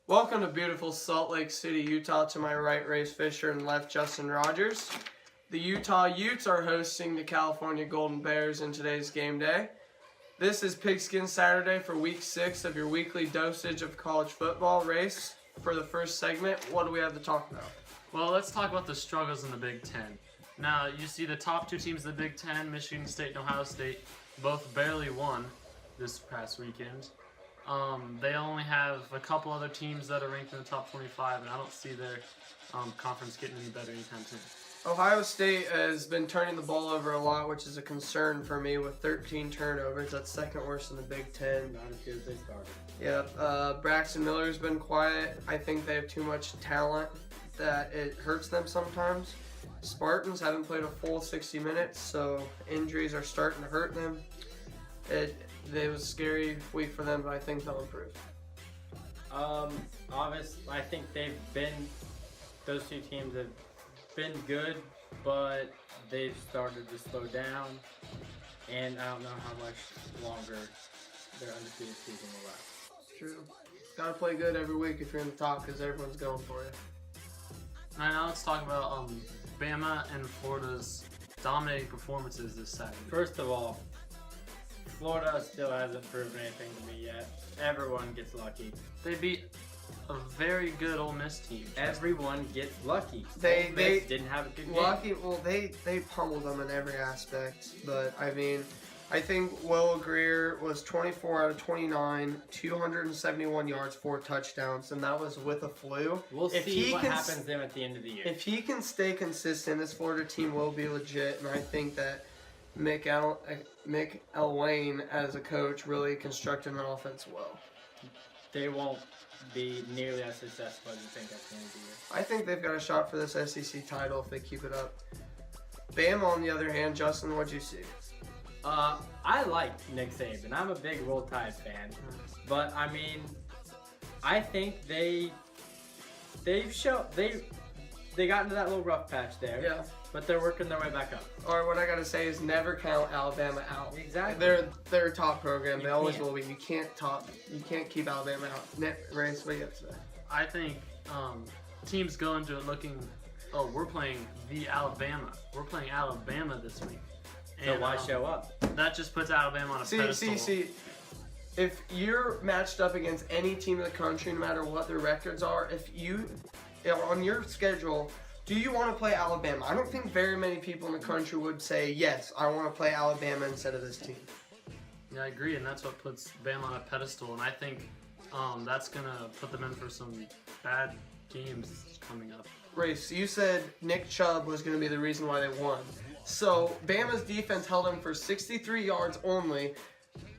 Welcome to beautiful Salt Lake City, Utah. To my right, Race Fisher, and left, Justin Rogers. The Utah Utes are hosting the California Golden Bears in today's game day. This is Pigskin Saturday for Week 6 of your weekly dosage of college football. Race, for the first segment, what do we have to talk about? Well, let's talk about the struggles in the Big Ten. Now, you see the top two teams of the Big Ten, Michigan State and Ohio State, both barely won this past weekend. They only have a couple other teams that are ranked in the top 25, and I don't see their conference getting any better anytime soon. Ohio State has been turning the ball over a lot, which is a concern for me with 13 turnovers. That's second worst in the Big Ten. Not as good as they started. Yeah, Braxton Miller's been quiet. I think they have too much talent that it hurts them sometimes. Spartans haven't played a full 60 minutes, so injuries are starting to hurt them. It was a scary week for them, but I think they'll improve. Obviously, I think those two teams have been good, but they've started to slow down, and I don't know how much longer their undefeated season will last. True. Got to play good every week if you're in the top, because everyone's going for you. All right, now let's talk about Bama and Florida's dominating performances this Saturday. First of all, Florida still hasn't proven anything to me yet. Everyone gets lucky. They beat a very good Ole Miss team. Everyone gets lucky. They Ole Miss didn't have a good game. Lucky. Well, they pummeled them in every aspect, but I mean, I think Will Greer was 24 out of 29, 271 yards, 4 touchdowns, and that was with a flu. We'll see what happens to them at the end of the year. If he can stay consistent, this Florida team will be legit, and I think that Mick Elwayne as a coach really constructed an offense well. They won't be nearly as successful as you think at the end of the year. I think they've got a shot for this SEC title if they keep it up. Bama, on the other hand, Justin, what'd you see? I like Nick Saban. I'm a big Roll Tide fan, but I mean, I think they got into that little rough patch there. Yeah. But they're working their way back up. Or what I gotta say is never count Alabama out. Exactly. They're a top program. They always can't. will be. You can't keep Alabama out. Race, what do you have to say? I think teams go into it looking, oh, we're playing the Alabama. We're playing Alabama this week. So And, why show up? That just puts Alabama on a pedestal. See. If you're matched up against any team in the country, no matter what their records are, on your schedule, do you want to play Alabama? I don't think very many people in the country would say, yes, I want to play Alabama instead of this team. Yeah, I agree, and that's what puts Bama on a pedestal, and I think that's going to put them in for some bad games coming up. Race, you said Nick Chubb was going to be the reason why they won. So Bama's defense held him for 63 yards only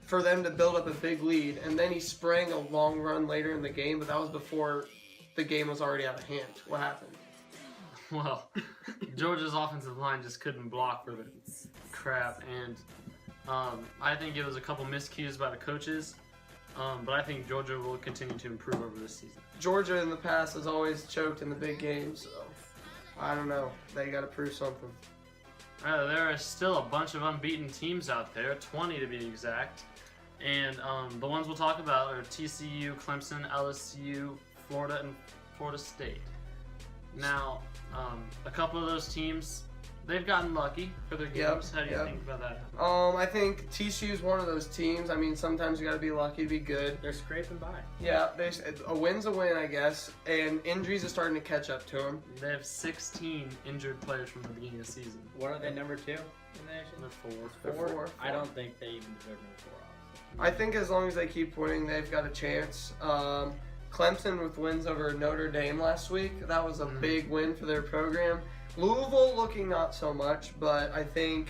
for them to build up a big lead, and then he sprang a long run later in the game, but that was before the game was already out of hand. What happened? Well, Georgia's offensive line just couldn't block for the crap, and I think it was a couple miscues by the coaches, but I think Georgia will continue to improve over this season. Georgia in the past has always choked in the big games, so I don't know. They got to prove something. There are still a bunch of unbeaten teams out there, 20 to be exact, and the ones we'll talk about are TCU, Clemson, LSU, Florida, and Florida State. Now, a couple of those teams, they've gotten lucky for their games. How do you think about that? I think TCU is one of those teams. I mean, sometimes you got to be lucky to be good. They're scraping by. Yeah, a win's a win, I guess, and injuries are starting to catch up to them. They have 16 injured players from the beginning of the season. What are they, number 2 in the nation? They're four. I don't think they even deserve number 4. Obviously. I think as long as they keep winning, they've got a chance. Clemson with wins over Notre Dame last week. That was a big win for their program. Louisville looking not so much, but I think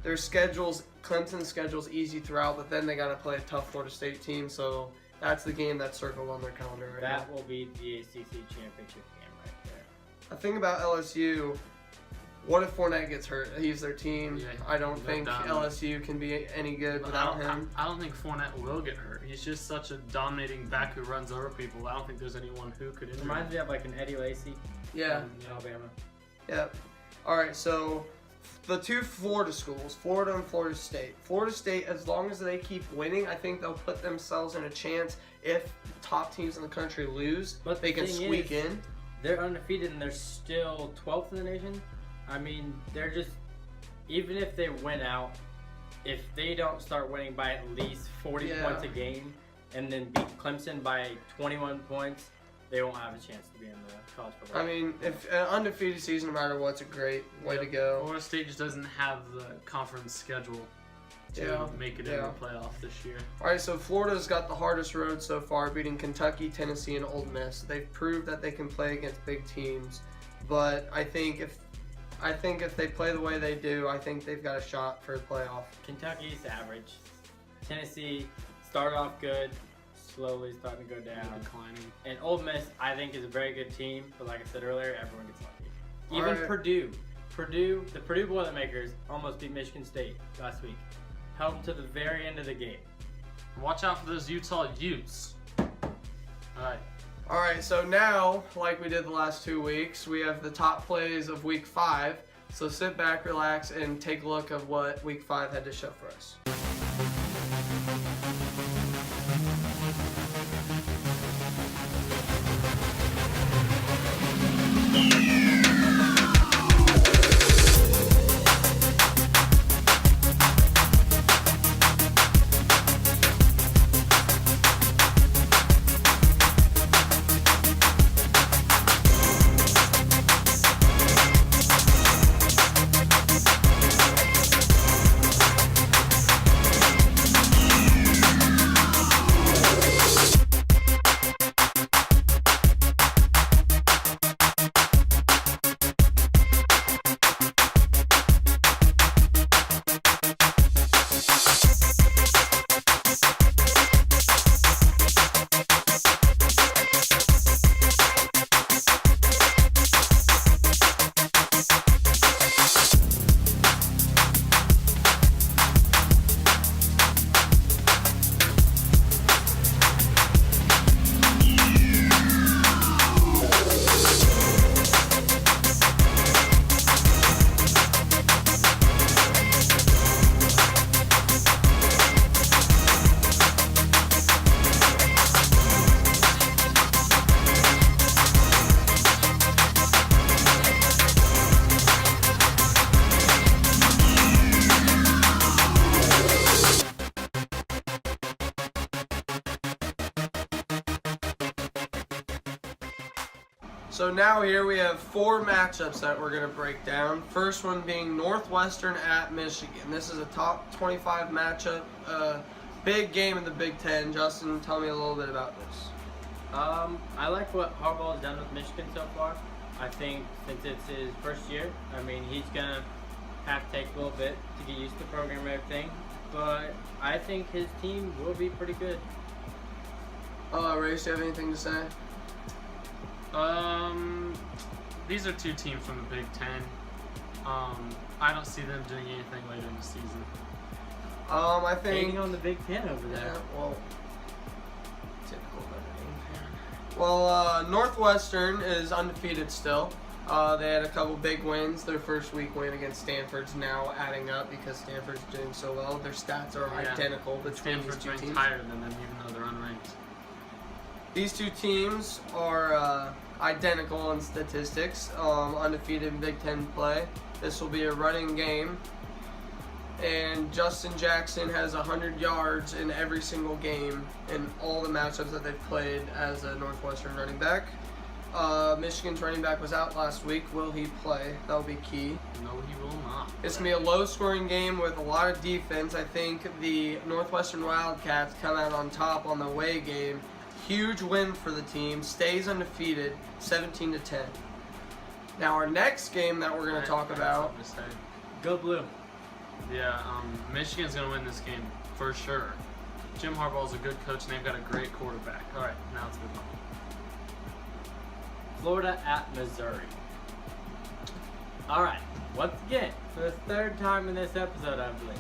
Clemson's schedule's easy throughout, but then they got to play a tough Florida State team, so that's the game that's circled on their calendar right now. That will be the ACC championship game right there. The thing about LSU, what if Fournette gets hurt? He's their team. Yeah, I don't think LSU can be any good without him. I don't think Fournette will get hurt. He's just such a dominating back who runs over people. I don't think there's anyone who could injure him. Reminds me of like an Eddie Lacy Yeah. in Alabama. Yep. All right, so the two Florida schools, Florida and Florida State. Florida State, as long as they keep winning, I think they'll put themselves in a chance if top teams in the country lose, But they the can thing squeak is, in. They're undefeated and they're still 12th in the nation. I mean, they're just, even if they win out, if they don't start winning by at least 40 Yeah. points a game and then beat Clemson by 21 points, they won't have a chance to be in the college football. I mean, if an undefeated season, no matter what's a great way to go. Florida State just doesn't have the conference schedule to Yeah, make it in the playoff this year. All right, so Florida's got the hardest road so far, beating Kentucky, Tennessee, and Ole Miss. They've proved that they can play against big teams, but I think if they play the way they do, I think they've got a shot for a playoff. Kentucky's average. Tennessee started off good, slowly starting to go down. Declining. And Ole Miss, I think, is a very good team, but like I said earlier, everyone gets lucky. All Even right. Purdue, the Purdue Boilermakers almost beat Michigan State last week. Held them to the very end of the game. Watch out for those Utah Utes. All right. All right, so now, like we did the last 2 weeks, we have the top plays of Week 5. So sit back, relax, and take a look at what Week 5 had to show for us. So now here we have 4 matchups that we're going to break down. First one being Northwestern at Michigan. This is a top 25 matchup, big game in the Big Ten. Justin, tell me a little bit about this. I like what Harbaugh has done with Michigan so far. I think since it's his first year, I mean, he's going to have to take a little bit to get used to the program and everything. But I think his team will be pretty good. Race, do you have anything to say? These are 2 teams from the Big Ten. I don't see them doing anything later in the season. I think. Hating on the Big Ten over there. Yeah, well, typical Notre Dame. Well, Northwestern is undefeated still. They had a couple big wins. Their first week win against Stanford's now adding up because Stanford's doing so well. Their stats are identical between Stanford's these 2 ranked teams. higher than them, even though they're unranked. These 2 teams are identical in statistics, undefeated in Big Ten play. This will be a running game, and Justin Jackson has 100 yards in every single game in all the matchups that they've played as a Northwestern running back. Michigan's running back was out last week. Will he play? That'll be key. No, he will not. It's going to be a low-scoring game with a lot of defense. I think the Northwestern Wildcats come out on top on the away game. Huge win for the team. Stays undefeated, 17-10. Now our next game that we're going to talk about. Go Blue. Yeah, Michigan's going to win this game for sure. Jim Harbaugh's a good coach, and they've got a great quarterback. All right, now let's move on. Florida at Missouri. All right, once again, for the 3rd time in this episode, I believe.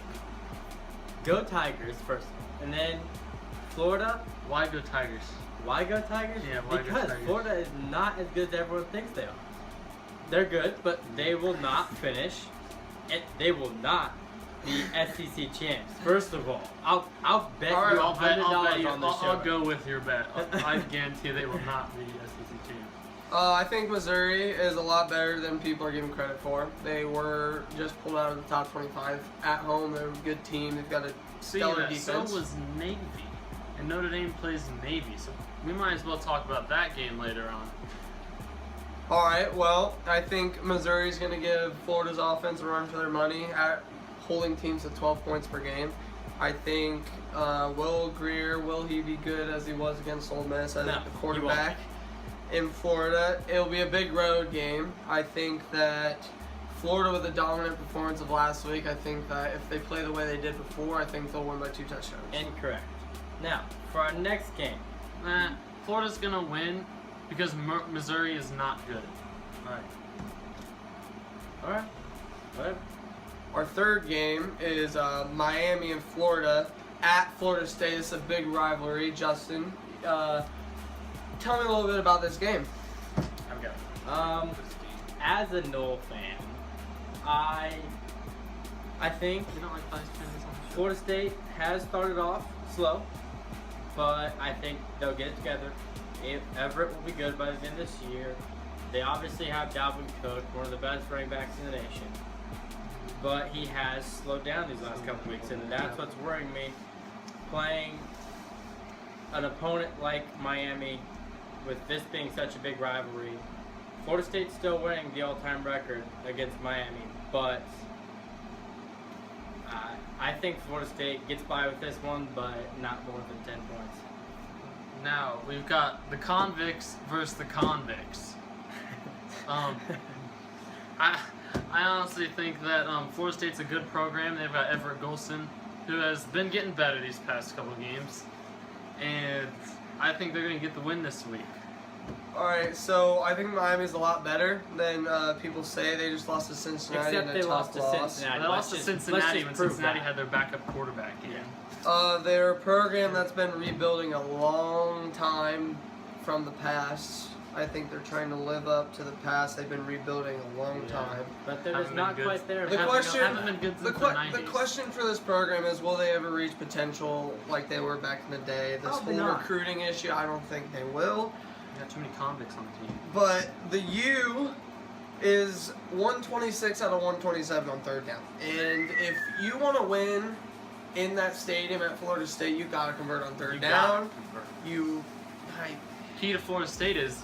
Go Tigers first, and then Florida. Why go Tigers? Why go Tigers? Yeah, why go because Tigers? Florida is not as good as everyone thinks they are. They're good, but they will not finish. They will not the SEC champs. First of all, I'll bet All right, you I'll bet $100 you. on this show. I'll go with your bet. I guarantee they will not be SEC champs. I think Missouri is a lot better than people are giving credit for. They were just pulled out of the top 25 at home. They're a good team. They've got a stellar defense. So was Navy, and Notre Dame plays Navy, so we might as well talk about that game later on. All right, well, I think Missouri's going to give Florida's offense a run for their money at holding teams to 12 points per game. I think Will Greer, will he be good as he was against Ole Miss as No, the quarterback in Florida? It'll be a big road game. I think that Florida with a dominant performance of last week, I think that if they play the way they did before, I think they'll win by 2 touchdowns. Incorrect. Now, for our next game. Florida's going to win because Missouri is not good. All right. All right. Whatever. Our third game is Miami and Florida at Florida State. It's a big rivalry. Justin, tell me a little bit about this game. Have a go. As a Noel fan, I think You don't like Vice fans on the show? Florida State has started off slow, but I think they'll get it together. Everett will be good by the end of this year. They obviously have Dalvin Cook, one of the best running backs in the nation, but he has slowed down these last couple weeks, and that's what's worrying me. Playing an opponent like Miami, with this being such a big rivalry, Florida State's still winning the all-time record against Miami, but I think Florida State gets by with this one, but not more than 10 points. Now, we've got the convicts versus the convicts. I honestly think that Florida State's a good program. They've got Everett Golson, who has been getting better these past couple games. And I think they're going to get the win this week. All right, so I think Miami's a lot better than people say. They just lost to Cincinnati Except in a they tough lost to loss. Cincinnati. They lost to Let's Cincinnati just when prove Cincinnati that. had their backup quarterback in. They're a program that's been rebuilding a long time from the past. I think they're trying to live up to the past. They've been rebuilding a long time. But they're Haven't just been not good. quite there. The question- haven't been good since The, the, que- 90s. the question for this program is, will they ever reach potential like they were back in the day? This Probably whole not. recruiting issue, I don't think they will. You got too many convicts on the team. But the U is 126 out of 127 on third down. And if you want to win in that stadium at Florida State, you got to convert on third You down. gotta convert. I, Key to Florida State is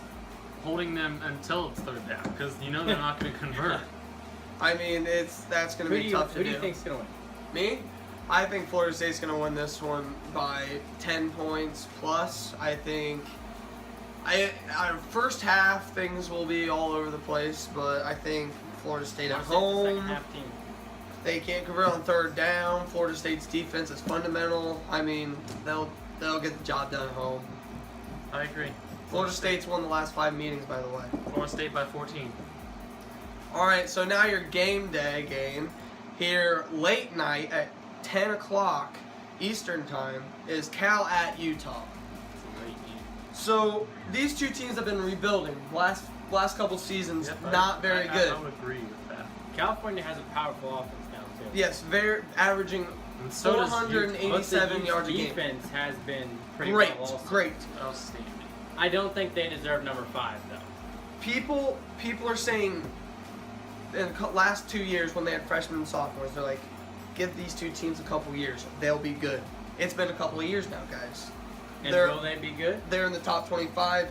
holding them until it's third down, because you know they're not going to convert. I mean, that's going to be tough to Who do. do you think's gonna win? Me? I think Florida State's going to win this one by 10 points plus. I think first half things will be all over the place, but I think Florida State at Florida State's the second home, half team. they can't convert on third down. Florida State's defense is fundamental. I mean, they'll get the job done at home. I agree. Florida State's won the last 5 meetings, by the way. Florida State by 14. All right, so now your game day game here late night at 10 o'clock Eastern time is Cal at Utah. It's a late game. So these two teams have been rebuilding last couple seasons, Yep, not very good. I would agree with that. California has a powerful offense now too. Yes, very averaging And so does 487 yards a game. Defense has been pretty Great, well also. great. Utah. Outstanding. I don't think they deserve number 5 though. People are saying in the last 2 years when they had freshmen and sophomores, they're like, give these two teams a couple years, they'll be good. It's been a couple of years now, guys. And They're- will they be good? They're in the top 25.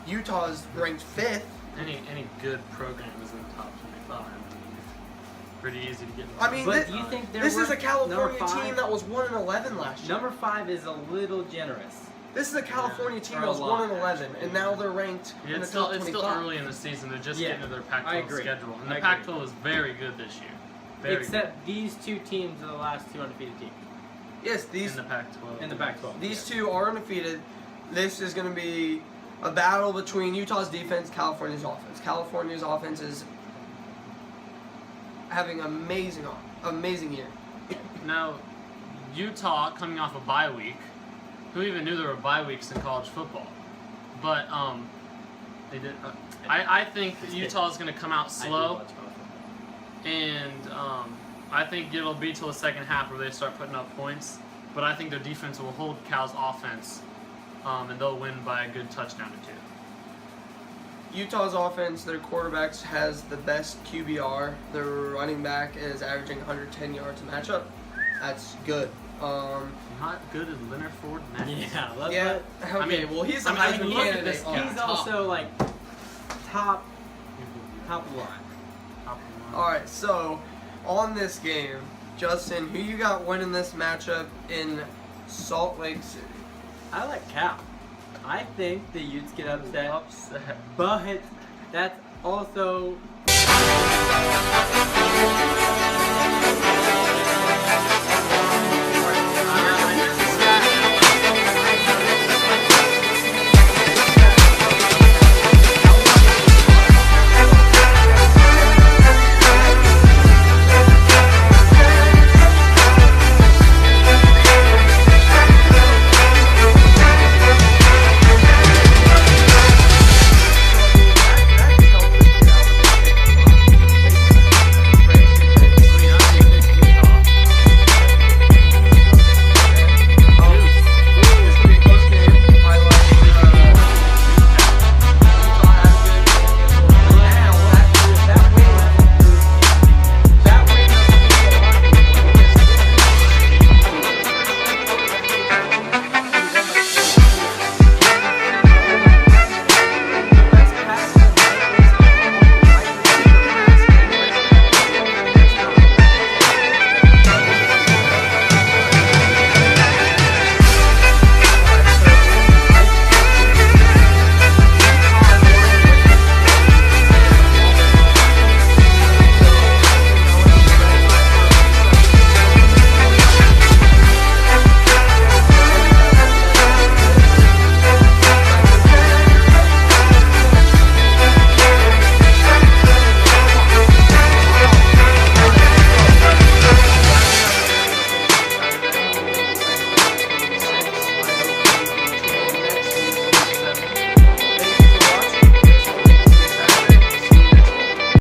Utah is ranked 5th. Any good program is in the top 25. I mean, it's pretty easy to get. I mean, But thi- do you think they're This is a worth California number 5? team that was 1-11 last year. Number 5 is a little generous. This is a California Yeah, team or that a was lot, 1-11, actually. and now they're ranked Yeah, in the it's top still 25. early in the season. They're just Yeah, getting to their I Pac-12 agree. schedule, and I the agree. Pac-12 is very good this year. Very Except these two teams are the last 2 undefeated teams Yes, good. these in the Pac-12. in the Pac-12. these two are undefeated. This is going to be a battle between Utah's defense, California's offense. California's offense is having amazing year. Now, Utah coming off a bye week. Who even knew there were bye weeks in college football? But they did. I think that Utah is going to come out I do slow watch college football. and I think it'll be till the second half where they start putting up points. But I think their defense will hold Cal's offense, and they'll win by a good touchdown or two. Utah's offense, their quarterbacks has the best QBR. Their running back is averaging 110 yards a matchup. That's good. Not good as Leonard Ford. Yeah, Okay. Well, he's a I mean, Heisman look at candidate. this guy. he's also like top line. All right. So, on this game, Justin, who you got winning this matchup in Salt Lake City? I like Cal. I think the Utes get upset, Upset. but that's also